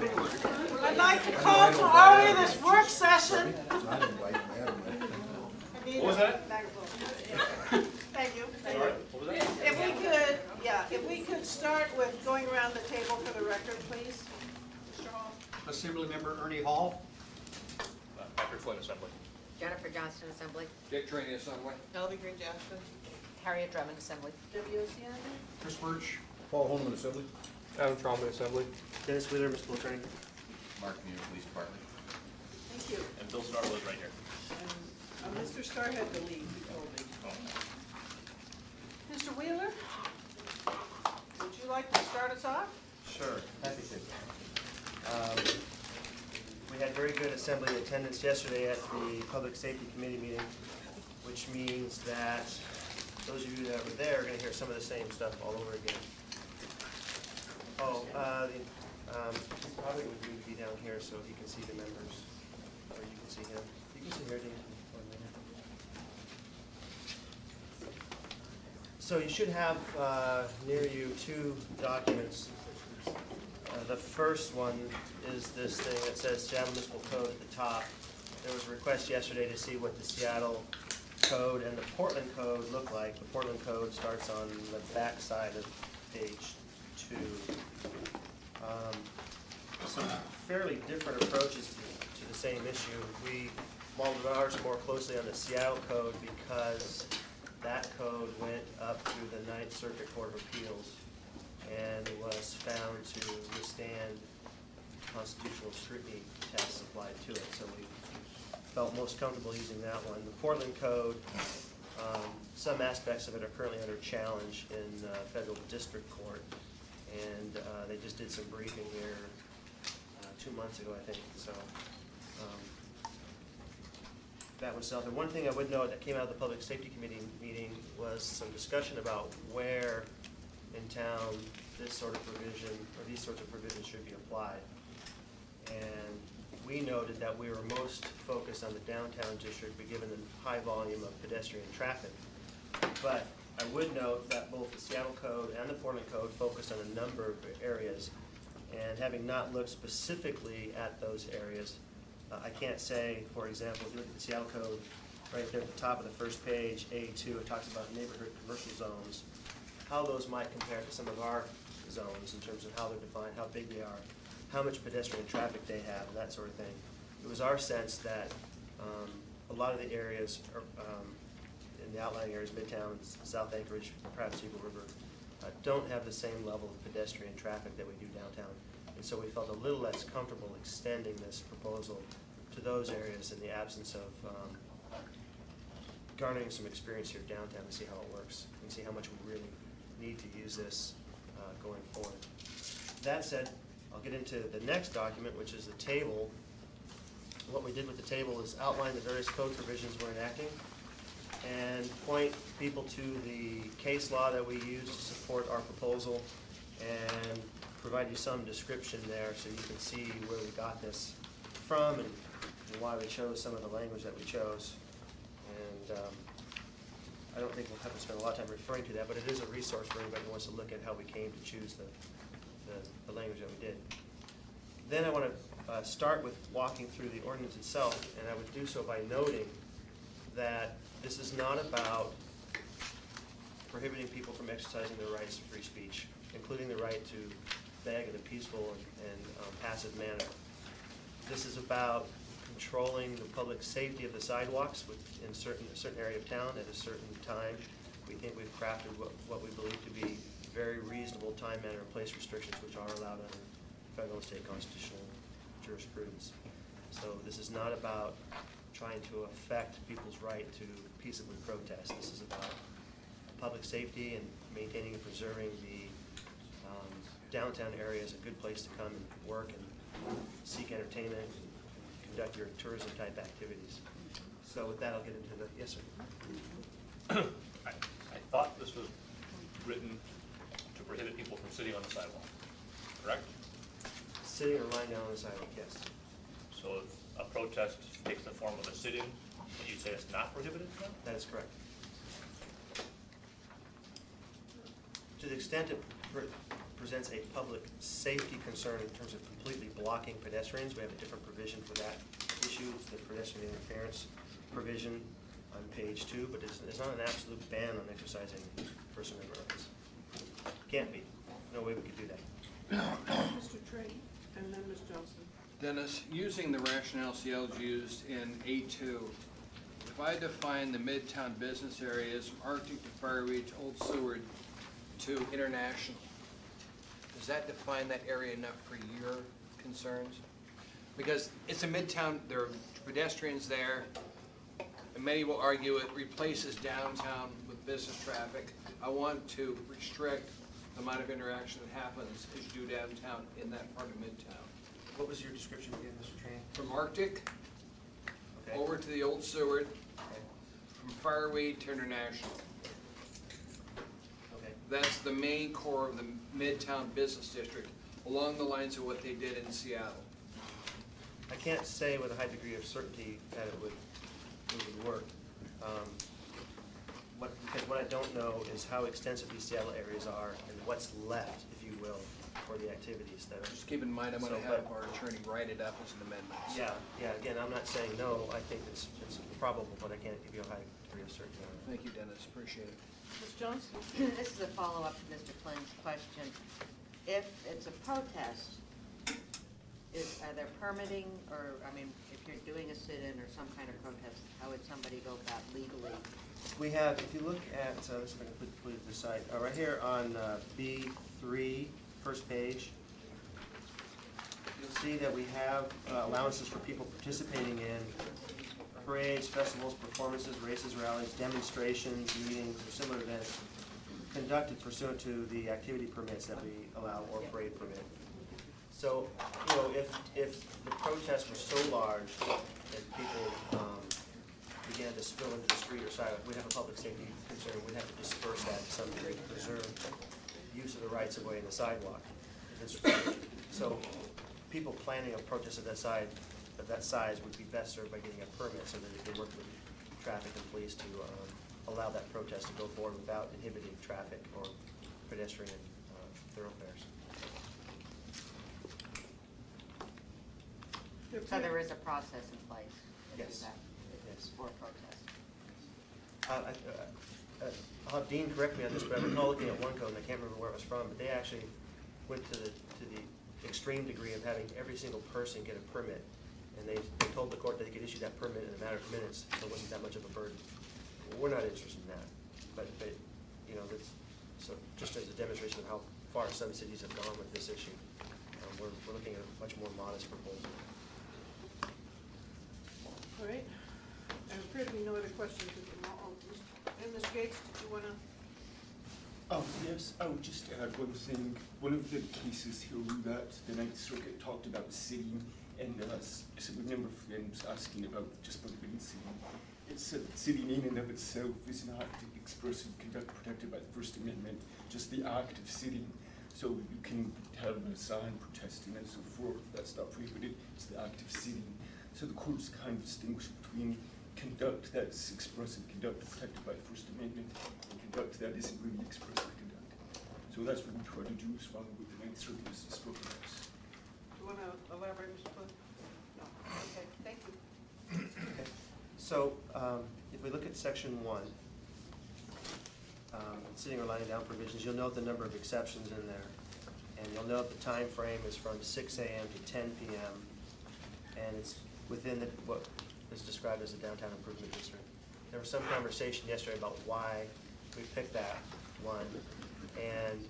I'd like to call to order this work session. What was that? Thank you. Sorry, what was that? If we could start with going around the table for the record, please. Mr. Hall. Assemblymember Ernie Hall. Patrick Flynn, Assembly. Jennifer Johnston, Assembly. Dick Trainee, Assembly. Melody Green Jackson. Harriet Drummond, Assembly. Debbie Oceana. Chris Birch. Paul Holman, Assembly. Adam Trombley, Assembly. Dennis Wheeler, Municipal Attorney. Mark Muir, Police Department. Thank you. And Bill Starr was right here. And Mr. Starr had to leave, he told me. Mr. Wheeler, would you like to start us off? Sure, happy to. We had very good assembly attendance yesterday at the Public Safety Committee meeting, which means that those of you that were there are going to hear some of the same stuff all over again. Oh, he probably would need to be down here so he can see the members, or you can see him. You can see here, Dean. So you should have near you two documents. The first one is this thing that says Seattle Municipal Code at the top. There was a request yesterday to see what the Seattle Code and the Portland Code look like. The Portland Code starts on the back side of page 2. Some fairly different approaches to the same issue. We modeled ours more closely on the Seattle Code because that code went up through the Ninth Circuit Court of Appeals and was found to withstand constitutional scrutiny tests applied to it. So we felt most comfortable using that one. The Portland Code, some aspects of it are currently under challenge in federal district court, and they just did some briefing here 2 months ago, I think. So that was something. One thing I would note that came out of the Public Safety Committee meeting was some discussion about where in town this sort of provision, or these sorts of provisions should be applied. And we noted that we were most focused on the downtown district, given the high volume of pedestrian traffic. But I would note that both the Seattle Code and the Portland Code focus on a number of areas. And having not looked specifically at those areas, I can't say, for example, if you look at the Seattle Code, right there at the top of the first page, A2, it talks about neighborhood commercial zones, how those might compare to some of our zones in terms of how they're defined, how big they are, how much pedestrian traffic they have, and that sort of thing. It was our sense that a lot of the areas are, in the outlying areas, Midtown, South Anchorage, perhaps Eagle River, don't have the same level of pedestrian traffic that we do downtown. And so we felt a little less comfortable extending this proposal to those areas in the absence of garnering some experience here downtown to see how it works and see how much we really need to use this going forward. That said, I'll get into the next document, which is the table. What we did with the table is outline the various code provisions we're enacting and point people to the case law that we use to support our proposal and provide you some description there so you can see where we got this from and why we chose some of the language that we chose. And I don't think we'll have to spend a lot of time referring to that, but it is a resource for anybody who wants to look at how we came to choose the language that we did. Then I want to start with walking through the ordinance itself, and I would do so by noting that this is not about prohibiting people from exercising their rights of free speech, including the right to beg in a peaceful and passive manner. This is about controlling the public safety of the sidewalks in a certain area of town at a certain time. We think we've crafted what we believe to be very reasonable time, manner, and place restrictions which are allowed under federal and state constitutional jurisprudence. So this is not about trying to affect people's right to peaceably protest. This is about public safety and maintaining and preserving the downtown area as a good place to come and work and seek entertainment and conduct your tourism type activities. So with that, I'll get into the, yes sir. I thought this was written to prohibit people from sitting on the sidewalk, correct? Sitting or lying down on the sidewalk, yes. So if a protest takes the form of a sit-in, you say it's not prohibited now? That is correct. To the extent it presents a public safety concern in terms of completely blocking pedestrians. We have a different provision for that issue. It's the pedestrian interference provision on page 2, but it's not an absolute ban on exercising First Amendment rights. Can't be. No way we could do that. Mr. Trey, and then Ms. Johnson. Dennis, using the rationale CL's used in A2, if I define the Midtown business areas from Arctic to Fire Reach, Old Seward to International, does that define that area enough for your concerns? Because it's a Midtown, there are pedestrians there, and many will argue it replaces downtown with business traffic. I want to restrict the amount of interaction that happens as you do downtown in that part of Midtown. What was your description again, Mr. Train? From Arctic Okay. over to the Old Seward, Okay. from Fireweed to International. Okay. That's the main core of the Midtown Business District, along the lines of what they did in Seattle. I can't say with a high degree of certainty that it would work. Because what I don't know is how extensive these Seattle areas are and what's left, if you will, for the activities that are. Just keep in mind, I'm gonna So, have but- our attorney write it up as an amendment. Yeah, again, I'm not saying no, I think it's probable, but I can't give you a high degree of certainty on it. Thank you, Dennis, appreciate it. Ms. Johnson? This is a follow-up to Mr. Flynn's question. If it's a protest, are there permitting, or, I mean, if you're doing a sit-in or some kind of protest, how would somebody go about legally? We have, if you look at, let's see if I can put it this side, right here on B3, first page, you'll see that we have allowances for people participating in parades, festivals, performances, races, rallies, demonstrations, meetings, or similar events conducted pursuant to the activity permits that we allow or parade permit. So, if the protests were so large that people began to spill into the street or sidewalk, we'd have a public safety concern. We'd have to disperse that to some degree to preserve use of the rights of way in the sidewalk. So, people planning a protest of that size would be best served by getting a permit so that they can work with traffic and police to allow that protest to go forward without inhibiting traffic or pedestrian thoroughfares. So there is a process in place to do Yes. that Yes. for a protest. I'll have Dean correct me on this, but I recall looking at one code, and I can't remember where it was from, but they actually went to the extreme degree of having every single person get a permit. And they told the court that they could issue that permit in a matter of minutes, so it wasn't that much of a burden. We're not interested in that, but that's, so just as a demonstration of how far some cities have gone with this issue, we're looking at a much more modest proposal. All right. There appear to be no other questions. And Ms. Gates, did you want to? Oh, yes, I would just add one thing. One of the cases here that the Ninth Circuit talked about sitting, and specific member friends asking about just prohibiting sitting. It said that sitting in and of itself is not expressive conduct protected by the First Amendment, just the act of sitting. So you can have a sign protesting and so forth, that's not prohibited, it's the act of sitting. So the court's kind of distinguished between conduct that's expressive conduct protected by the First Amendment and conduct that isn't really expressive conduct. So that's what we try to do, is follow what the Ninth Circuit has spoken about. Do you want to elaborate, Mr. Flynn? No. Okay, thank you. Okay. So if we look at section 1, sitting or lying down provisions, you'll note the number of exceptions in there. And you'll note the time frame is from 6 a.m. to 10 p.m. And it's within what is described as the downtown improvement district. There was some conversation yesterday about why we picked that one. And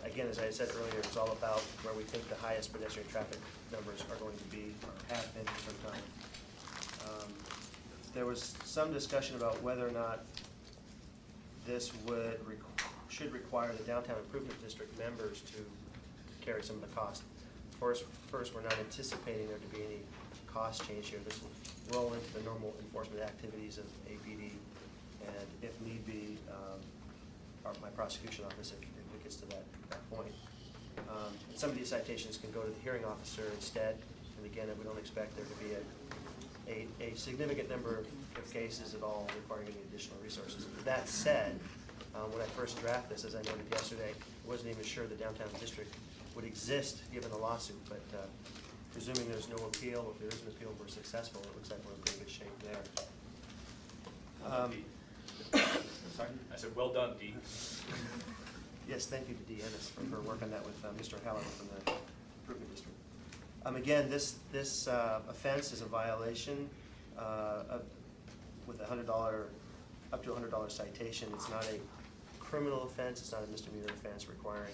again, as I said earlier, it's all about where we think the highest pedestrian traffic numbers are going to be, or have been for some time. There was some discussion about whether or not this should require the downtown improvement district members to carry some of the cost. First, we're not anticipating there to be any cost change here. This will roll into the normal enforcement activities of APD, and if need be, my prosecution office if it gets to that point. Some of these citations can go to the hearing officer instead, and again, we don't expect there to be a significant number of cases at all requiring any additional resources. That said, when I first drafted this, as I noted yesterday, wasn't even sure the downtown district would exist given the lawsuit, but presuming there's no appeal, if there is an appeal, we're successful, it looks like we're in pretty good shape there. Sorry? I said, well done, Dee. Yes, thank you to Dee Ennis for her work on that with Mr. Heller from the improvement district. Again, this offense is a violation with up to $100 citation. It's not a criminal offense, it's not a misdemeanor offense requiring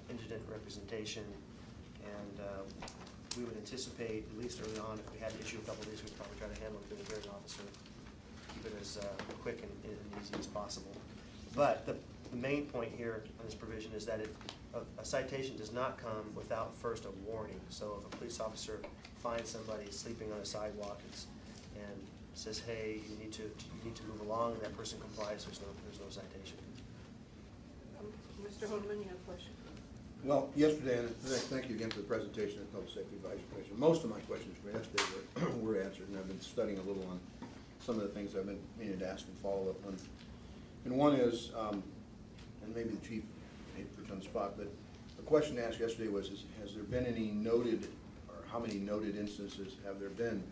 indigent representation. And we would anticipate, at least early on, if we had to issue a couple of these, we'd probably try to handle it through the hearing officer, keep it as quick and easy as possible. But the main point here on this provision is that a citation does not come without first a warning. So if a police officer finds somebody sleeping on a sidewalk and says, hey, you need to move along, and that person complies, there's no citation. Mr. Holman, you have a question? Well, yesterday, and thank you again for the presentation of the Public Safety Advisory Commission. Most of my questions from yesterday were answered, and I've been studying a little on some of the things I've been meaning to ask and follow up on. And one is, and maybe the chief, I hate to put you on the spot, but the question asked yesterday was, has there been any noted, or how many noted instances have there been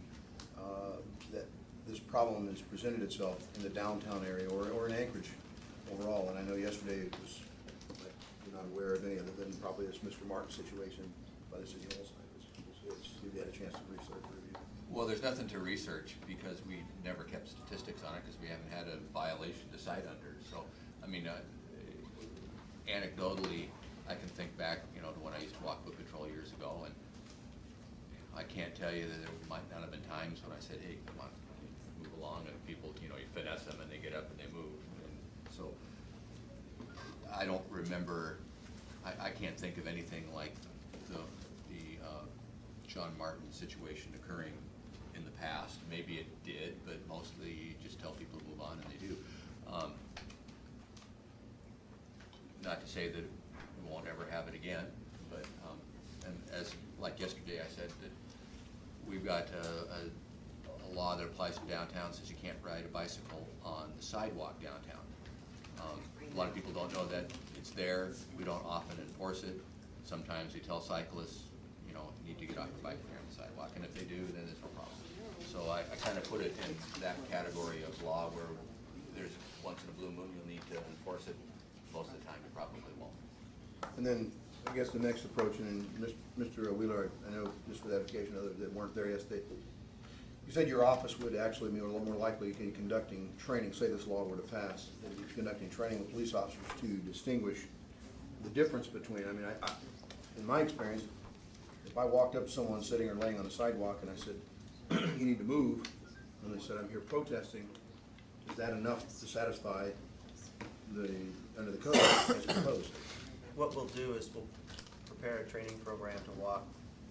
that this problem has presented itself in the downtown area or in Anchorage overall? And I know yesterday it was, you're not aware of any other than probably this Mr. Martin situation by the city hall side. You had a chance to research or review. Well, there's nothing to research because we never kept statistics on it because we haven't had a violation to cite under. So, I mean, anecdotally, I can think back, to when I used to walk foot patrol years ago, and I can't tell you that there might not have been times when I said, hey, come on, move along, and people, you finesse them and they get up and they move. And so, I don't remember, I can't think of anything like the John Martin situation occurring in the past. Maybe it did, but mostly you just tell people to move on and they do. Not to say that we won't ever have it again, but and as like yesterday I said that we've got a law that applies to downtown says you can't ride a bicycle on the sidewalk downtown. A lot of people don't know that it's there. We don't often enforce it. Sometimes we tell cyclists, need to get off your bike there on the sidewalk, and if they do, then there's no problem. So I kind of put it in that category of law where there's once in a blue moon you'll need to enforce it. Most of the time you probably won't. And then I guess the next approach, and Mr. Wheeler, I know just for the edification of others that weren't there yesterday, you said your office would actually be a little more likely in conducting training, say this law were to pass, and be conducting training with police officers to distinguish the difference between, I mean, in my experience, if I walked up to someone sitting or laying on a sidewalk and I said, you need to move, and they said, I'm here protesting, is that enough to satisfy under the code as proposed? What we'll do is we'll prepare a training program to walk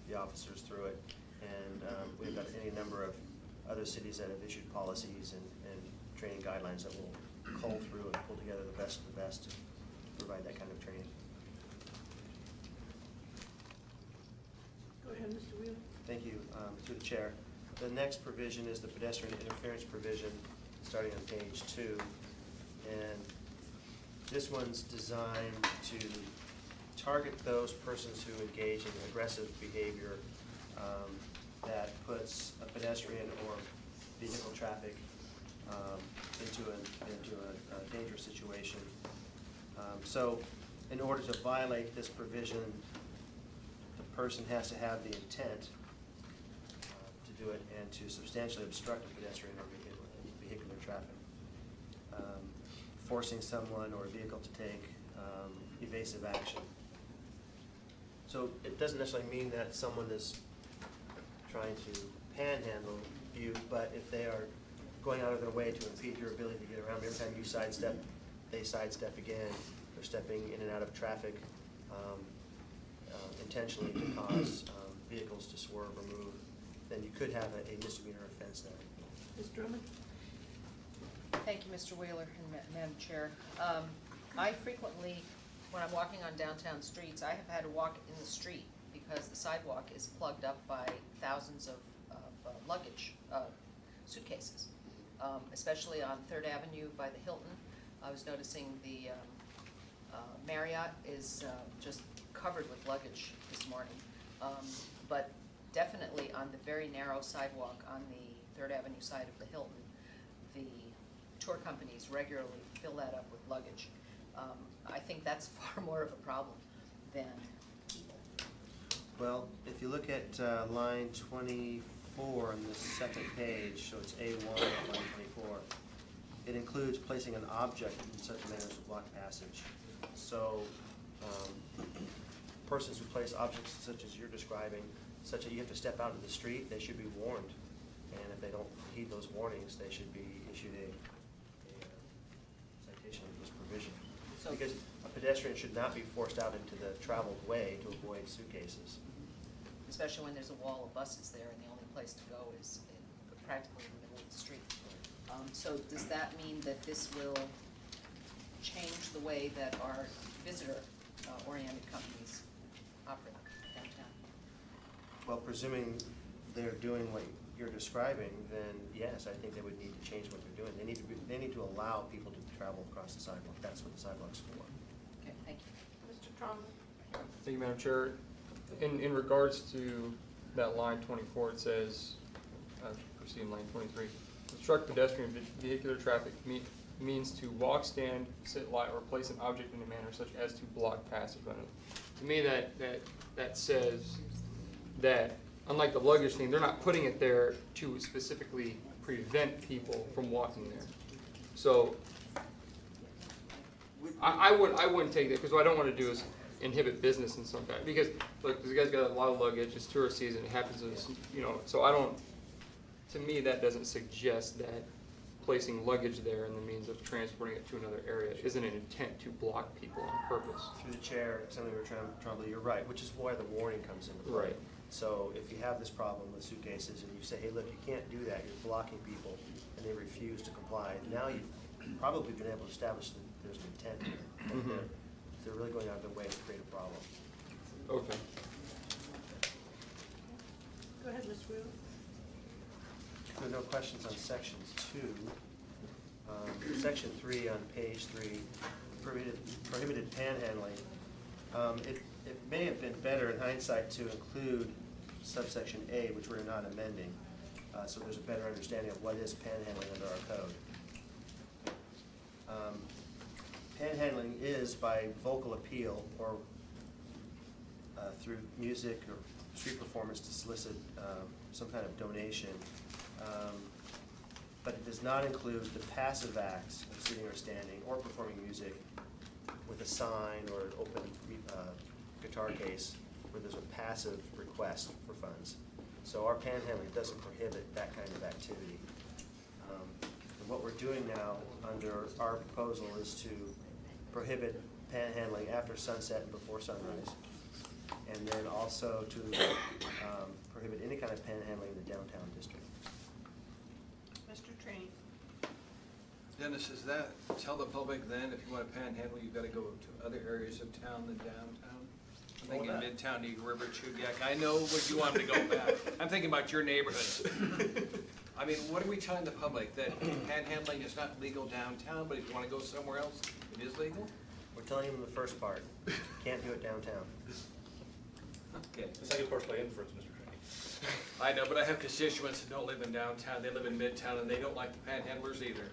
the officers through it, and we've got any number of other cities that have issued policies and training guidelines that we'll cull through and pull together the best of the best to provide that kind of training. Go ahead, Mr. Wheeler. Thank you, through the chair. The next provision is the pedestrian interference provision, starting on page 2. And this one's designed to target those persons who engage in aggressive behavior that puts a pedestrian or vehicle traffic into a dangerous situation. So in order to violate this provision, the person has to have the intent to do it and to substantially obstruct a pedestrian or vehicular traffic. Forcing someone or a vehicle to take evasive action. So it doesn't necessarily mean that someone is trying to panhandle you, but if they are going out of their way to impede your ability to get around, every time you sidestep, they sidestep again. They're stepping in and out of traffic intentionally to cause vehicles to swerve or move, then you could have a misdemeanor offense there. Ms. Drummond? Thank you, Mr. Wheeler and Madam Chair. I frequently, when I'm walking on downtown streets, I have had to walk in the street because the sidewalk is plugged up by thousands of luggage, suitcases, especially on 3rd Avenue by the Hilton. I was noticing the Marriott is just covered with luggage this morning. But definitely on the very narrow sidewalk on the 3rd Avenue side of the Hilton, the tour companies regularly fill that up with luggage. I think that's far more of a problem than people. Well, if you look at line 24 on the second page, so it's A1 on line 24, it includes placing an object in such a manner as to block passage. So persons who place objects such as you're describing, such that you have to step out into the street, they should be warned. And if they don't heed those warnings, they should be issued a citation of this provision. So- Because a pedestrian should not be forced out into the traveled way to avoid suitcases. Especially when there's a wall of buses there and the only place to go is practically in the middle of the street. So does that mean that this will change the way that our visitor-oriented companies operate downtown? Well, presuming they're doing what you're describing, then yes, I think they would need to change what they're doing. They need to allow people to travel across the sidewalk. That's what the sidewalk's for. Okay, thank you. Mr. Trombley? Thank you, Madam Chair. In regards to that line 24, it says, proceed in line 23, obstruct pedestrian vehicular traffic means to walk, stand, sit, lie, or place an object in a manner such as to block passage. To me, that says that, unlike the luggage thing, they're not putting it there to specifically prevent people from walking there. So I wouldn't take that, because what I don't want to do is inhibit business in some kind. Because look, this guy's got a lot of luggage. It's tourist season. It happens, so I don't. To me, that doesn't suggest that placing luggage there in the means of transporting it to another area isn't an intent to block people on purpose. Through the chair, Senator Trombley, you're right, which is why the warning comes into play. Right. So if you have this problem with suitcases and you say, hey, look, you can't do that, you're blocking people, and they refuse to comply, now you've probably been able to establish that there's an intent here. And they're really going out of their way to create a problem. Okay. Go ahead, Ms. Wheeler. There are no questions on section 2. Section 3 on page 3, prohibited panhandling. It may have been better in hindsight to include subsection A, which we're not amending, so there's a better understanding of what is panhandling under our code. Panhandling is by vocal appeal or through music or street performance to solicit some kind of donation. But it does not include the passive acts of sitting or standing or performing music with a sign or an open guitar case where there's a passive request for funds. So our panhandling doesn't prohibit that kind of activity. And what we're doing now under our proposal is to prohibit panhandling after sunset and before sunrise. And then also to prohibit any kind of panhandling in the downtown district. Mr. Trainee. Dennis, is that, tell the public then, if you want to panhandle, you've got to go to other areas of town than downtown? I'm thinking Midtown, Eagle River, Chugiak. I know what you want them to go back. I'm thinking about your neighborhoods. I mean, what are we telling the public? That panhandling is not legal downtown, but if you want to go somewhere else, it is legal? We're telling them the first part. Can't do it downtown. Okay. The second part's by inference, Mr. Trainee. I know, but I have constituents that don't live in downtown. They live in Midtown, and they don't like the panhandlers either.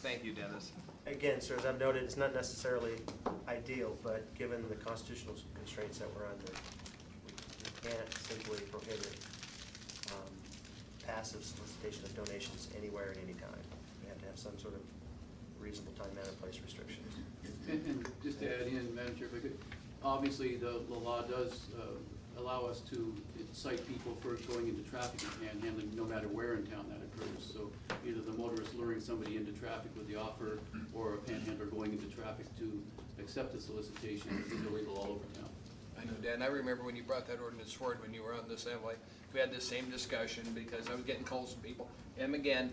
Thank you, Dennis. Again, sir, as I've noted, it's not necessarily ideal, but given the constitutional constraints that we're under, we can't simply prohibit passive solicitation of donations anywhere at any time. We have to have some sort of reasonable time, manner, place restrictions. And just to add in, Madam Chair, if I could, obviously, the law does allow us to cite people for going into traffic and panhandling, no matter where in town that occurs. So either the motorist luring somebody into traffic with the offer, or a panhandler going into traffic to accept the solicitation is illegal all over town. I know, Dan, I remember when you brought that ordinance forward when you were on the assembly. We had this same discussion because I was getting calls from people. And again,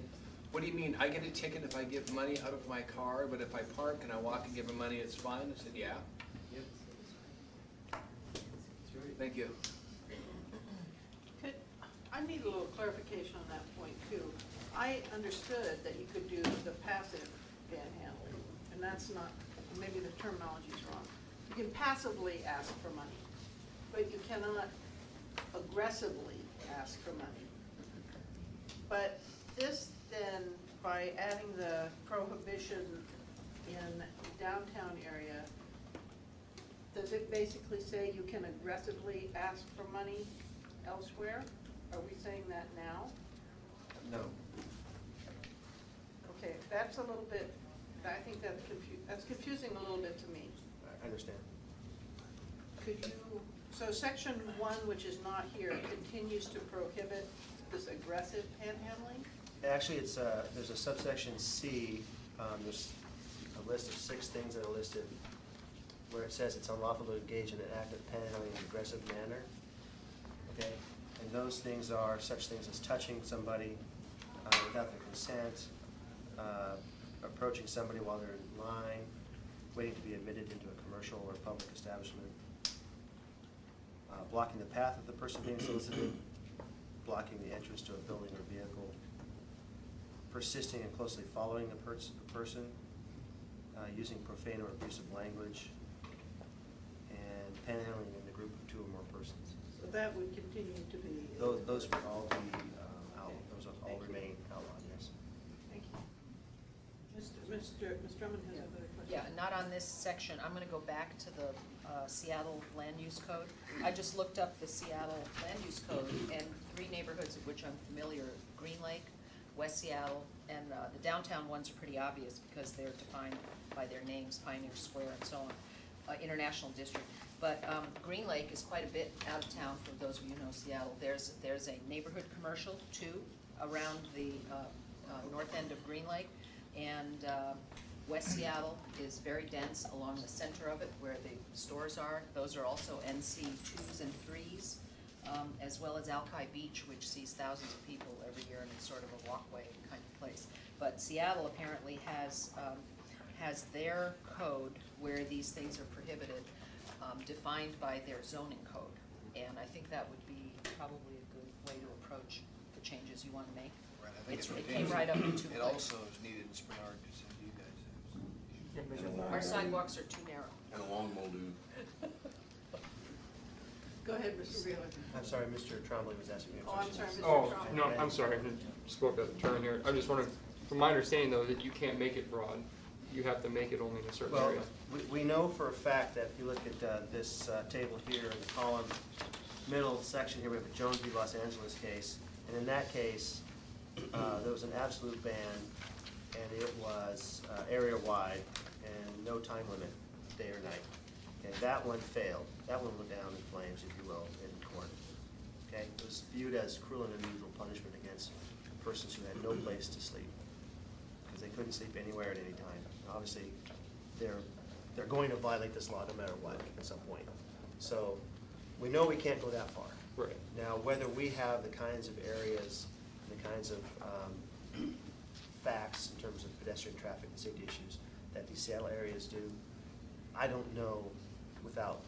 what do you mean? I get a ticket if I give money out of my car, but if I park and I walk and give them money, it's fine? I said, yeah. Thank you. I need a little clarification on that point too. I understood that you could do the passive panhandling, and that's not maybe the terminology is wrong. You can passively ask for money, but you cannot aggressively ask for money. But this then, by adding the prohibition in downtown area, does it basically say you can aggressively ask for money elsewhere? Are we saying that now? No. Okay, that's a little bit, I think that's confusing a little bit to me. I understand. Could you, so section 1, which is not here, continues to prohibit this aggressive panhandling? Actually, it's, there's a subsection C, there's a list of 6 things that are listed, where it says it's unlawful to engage in an act of panhandling in an aggressive manner, okay? And those things are such things as touching somebody without their consent, approaching somebody while they're in line, waiting to be admitted into a commercial or public establishment, blocking the path of the person being solicited, blocking the entrance to a building or vehicle, persisting and closely following the person, using profane or abusive language, and panhandling in a group of 2 or more persons. So that would continue to be. Those would all be, those would all remain outlawed, yes. Thank you. Ms. Drummond has another question. Yeah, not on this section. I'm gonna go back to the Seattle Land Use Code. I just looked up the Seattle Land Use Code, and 3 neighborhoods of which I'm familiar: Green Lake, West Seattle, and the downtown ones are pretty obvious because they're defined by their names, Pioneer Square and so on, International District. But Green Lake is quite a bit out of town, for those of you who know Seattle. There's a neighborhood commercial, too, around the north end of Green Lake, and West Seattle is very dense along the center of it where the stores are. Those are also NC 2s and 3s, as well as Alki Beach, which sees thousands of people every year, and it's sort of a walkway kind of place. But Seattle apparently has their code where these things are prohibited, defined by their zoning code. And I think that would be probably a good way to approach the changes you want to make. Right, I think It came right up into It play. also is needed in Spring Arbor, just as you guys have. Our sidewalks are too narrow. And a long molded. Go ahead, Mr. Wheeler. I'm sorry, Mr. Trombley was asking me a Oh, I'm question. sorry, Mr. Oh, Trombley. no, I'm sorry, I spoke out of turn here. I'm just wondering, from my understanding though, that you can't make it broad. You have to make it only in a certain Well, area. we know for a fact that if you look at this table here in the column, middle section here, we have a Jones v. Los Angeles case. And in that case, there was an absolute ban, and it was area-wide and no time limit, day or night. Okay, that one failed. That one went down in flames, if you will, in court. Okay, it was viewed as cruel and unusual punishment against persons who had no place to sleep, because they couldn't sleep anywhere at any time. Obviously, they're going to violate this law no matter what at some point. So we know we can't go that far. Right. Now, whether we have the kinds of areas, the kinds of facts in terms of pedestrian traffic and safety issues that these Seattle areas do, I don't know without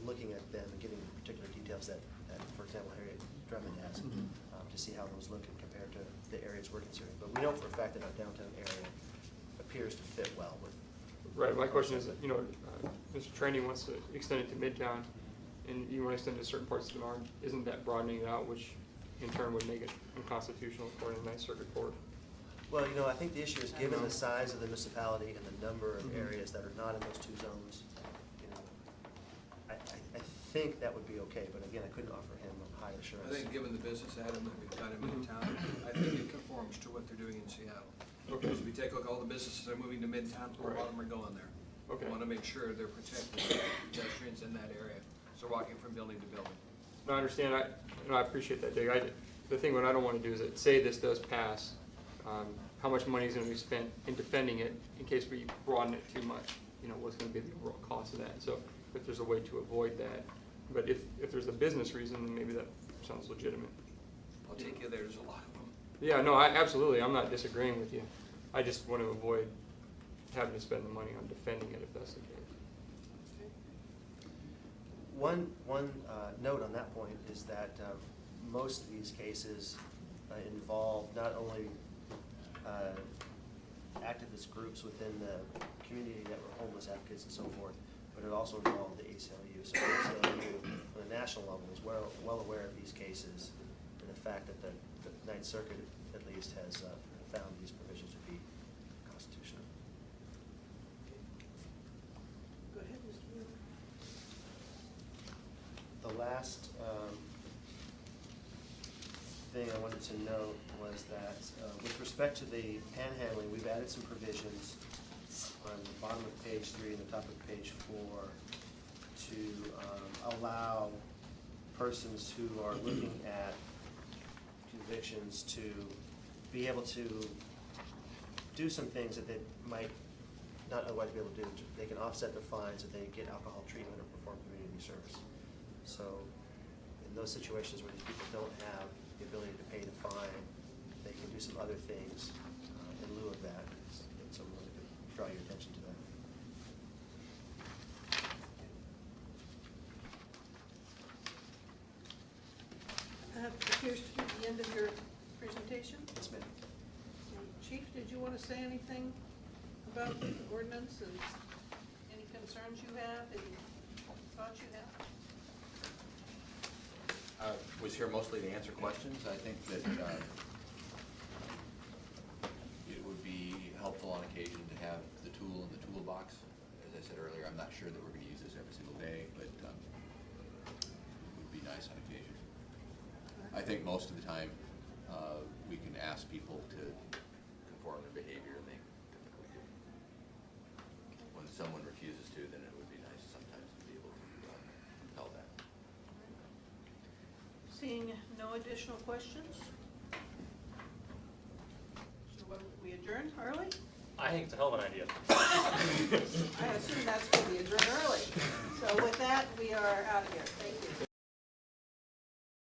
looking at them and getting the particular details that for example, Harriet Drummond has, to see how those look compared to the areas we're considering. But we know for a fact that our downtown area appears to fit well with. Right, my question is, Mr. Trainee wants to extend it to Midtown, and you want to extend it to certain parts of the Narn. Isn't that broadening it out, which in turn would make it unconstitutional according to the Ninth Circuit Court? Well, I think the issue is given the size of the municipality and the number of areas that are not in those 2 zones, I think that would be okay, but again, I couldn't offer him a high assurance. I think given the business Adam that we've got in Midtown, I think it conforms to what they're doing in Seattle. Okay. Because we take a look at all the businesses that are moving to Midtown, a lot of them are going there. Okay. We want to make sure they're protecting pedestrians in that area, so walking from building to building. No, I understand. I appreciate that, Dick. The thing what I don't want to do is that, say this does pass, how much money is going to be spent in defending it in case we broaden it too much? What's going to be the overall cost of that? So if there's a way to avoid that. But if there's a business reason, then maybe that sounds legitimate. I'll take you there, there's a lot of them. Yeah, no, absolutely. I'm not disagreeing with you. I just want to avoid having to spend the money on defending it if that's the case. One note on that point is that most of these cases involve not only activist groups within the community that were homeless advocates and so forth, but it also involved the ACLU. So the ACLU, on a national level, is well aware of these cases and the fact that the Ninth Circuit, at least, has found these provisions to be constitutional. Go ahead, Mr. Wheeler. The last thing I wanted to note was that with respect to the panhandling, we've added some provisions on the bottom of page 3 and the top of page 4 to allow persons who are looking at convictions to be able to do some things that they might not otherwise be able to do. They can offset their fines if they get alcohol treatment or perform community service. So in those situations where these people don't have the ability to pay the fine, they can do some other things in lieu of that. So we wanted to draw your attention to that. That appears to be the end of your presentation. Yes, ma'am. Chief, did you want to say anything about the ordinance and any concerns you have, any thoughts you have? I was here mostly to answer questions. I think that it would be helpful on occasion to have the tool in the toolbox. As I said earlier, I'm not sure that we're going to use this every single day, but it would be nice on occasion. I think most of the time we can ask people to conform their behavior, and they typically do. When someone refuses to, then it would be nice sometimes to be able to tell that. Seeing no additional questions? So what, we adjourn early? I think it's a hell of an idea. I assume that's when we adjourn early. So with that, we are out of here. Thank you.